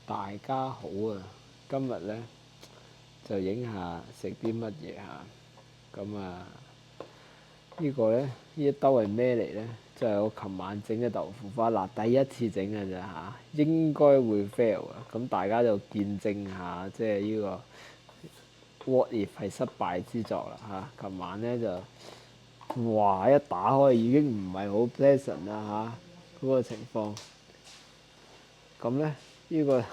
大家好啊！今日咧就影下食啲乜嘢嚇。咁啊，呢個咧呢一兜係咩嚟咧？就係我琴晚整嘅豆腐花嗱，第一次整嘅咋嚇，應該會 fail 啊！咁大家就見證下，即係呢個 what if 係失敗之作啦嚇。琴晚咧就哇一打開已經唔係好 pleasant 啦嚇，嗰個情況。咁咧呢個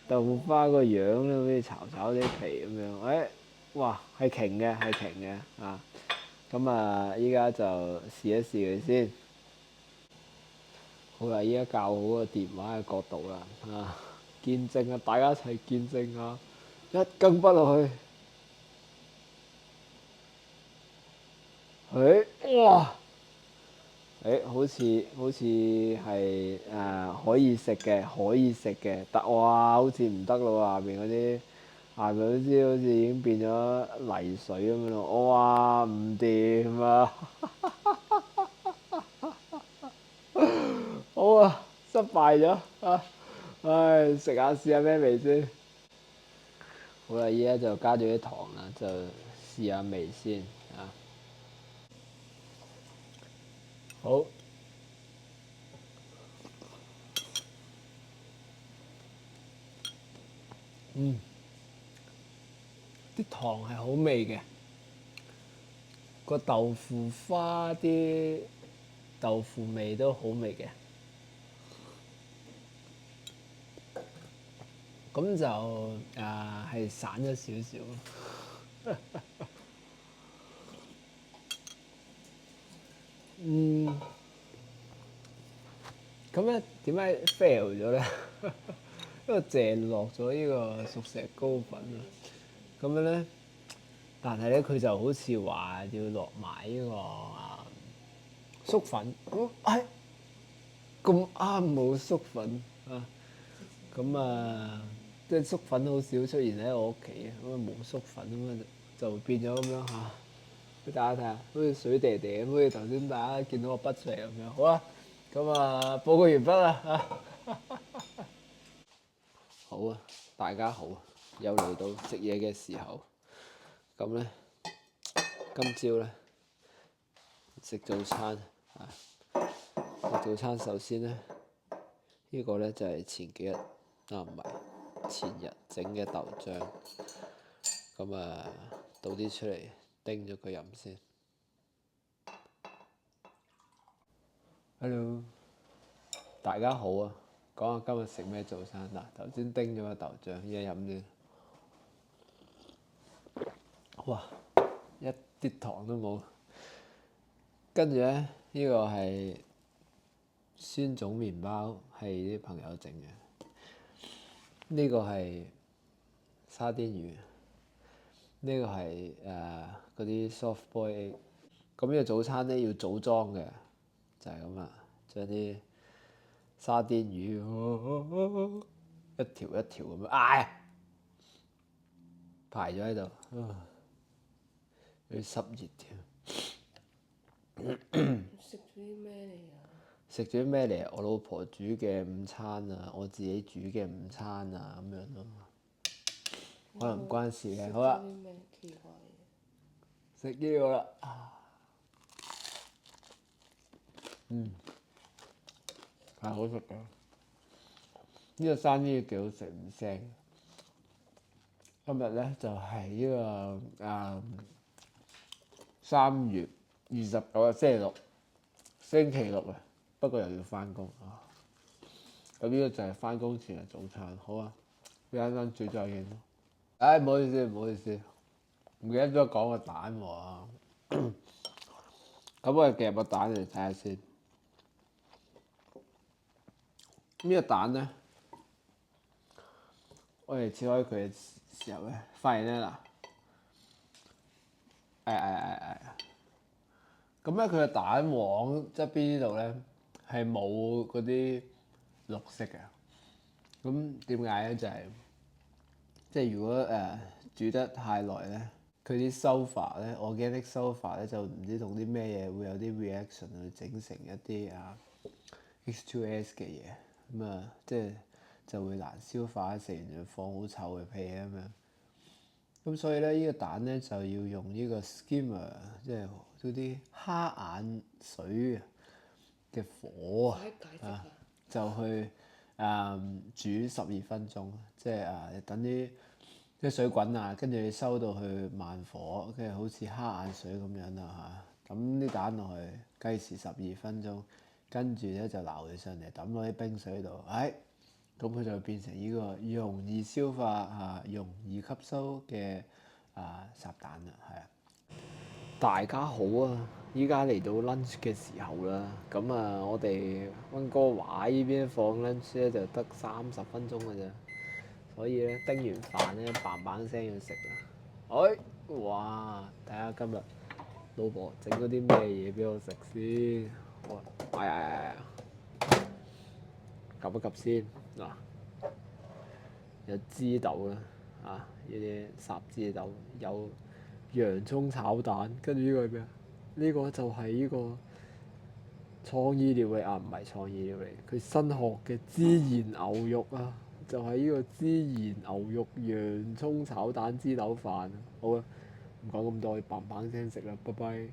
豆腐花個樣咧，好似炒炒啲皮咁樣。哇，係瓊嘅，係瓊嘅啊！咁啊，依家就試一試佢先。好啦，依家校好個電話嘅角度啦，見證啊，大家一齊見證啊！一羹筆落去，哇！好似係可以食嘅，可以食嘅，但哇，好似唔得咯喎！下邊好似已經變咗泥水咁樣咯，哇，唔掂啊！好啊，失敗咗啊！唉，試下咩味先？好啦，依家就加咗啲糖啦，就試下味先啊！好，啲糖係好味嘅，個豆腐花啲豆腐味都好味嘅。咁就係散咗少少。咁咧點解 fail 咗咧？因為鄭落咗呢個熟石膏粉啊。咁樣咧，但係咧佢就好似話要落埋呢個粟粉。咁啱冇粟粉啊！咁即係粟粉好少出現喺我屋企，咁冇粟粉咁啊就變咗咁樣嚇。俾大家睇下，好似水嗲嗲咁，好似頭先大家見到個筆出嚟咁樣。好啦，咁報告完畢啦嚇。好啊，大家好，又嚟到食嘢嘅時候。咁咧，今朝咧食早餐啊！食早餐首先咧，呢個咧就係前幾日唔係前日整嘅豆漿。咁倒啲出嚟叮咗佢飲先。Hello，大家好啊！講下今日食咩早餐嗱，頭先叮咗個豆漿，依家飲先。哇！一啲糖都冇。跟住咧，呢個係酸種麵包，係啲朋友整嘅。呢個係沙甸魚。呢個係嗰啲 soft boiled egg。咁呢個早餐咧要組裝嘅，就係咁啦。將啲沙甸魚一條一條咁樣，排咗喺度，有啲濕熱添。食咗啲咩嚟啊？食咗啲咩嚟？我老婆煮嘅午餐啊，我自己煮嘅午餐啊，咁樣咯。可能唔關事嘅。好啦，食咗啲咩奇怪嘢？食呢個啦。係好食嘅。呢個生呢個幾好食，唔腥。今日咧就係呢個3月29日星期六啊，不過又要翻工啊。咁呢個就係翻工前嘅早餐。好啊，一陣間煮再見。唔好意思，唔好意思，唔記得咗講個蛋喎。咁我哋夾個蛋嚟睇下先。呢個蛋咧，我哋切開佢嘅時候咧，發現咧嗱，咁咧佢嘅蛋黃側邊呢度咧係冇嗰啲綠色嘅。咁點解咧？就係即係如果煮得太耐咧，佢啲 sulfur 咧，organic sulfur 咧就唔知同啲咩嘢會有啲 reaction 去整成一啲H2S 嘅嘢。咁即係就會難消化，食完就放好臭嘅屁咁樣。咁所以咧，呢個蛋咧就要用呢個 skimmer，即係嗰啲蝦眼水嘅火快解釋下。就去煮12分鐘，即係等啲水滾啊，跟住你收到去慢火，跟住好似蝦眼水咁樣啦嚇。抌啲蛋落去，計時12分鐘，跟住咧就撈佢上嚟，抌落啲冰水度，咁佢就變成呢個容易消化容易吸收嘅烚蛋啦，係啊！大家好啊！依家嚟到 lunch 嘅時候啦，咁我哋溫哥華依邊放 lunch 咧就得30分鐘嘅啫，所以咧叮完飯咧嘭嘭聲要食啦。哇！睇下今日老婆整咗啲咩嘢俾我食先。及一及先嗱，有枝豆啦，呢啲烚枝豆，有洋葱炒蛋，跟住呢個係咩啊？呢個就係呢個創意料理唔係創意料理，佢新學嘅孜然牛肉啊，就係呢個孜然牛肉洋葱炒蛋枝豆飯。好啦，唔講咁多，嘭嘭聲食啦，拜拜。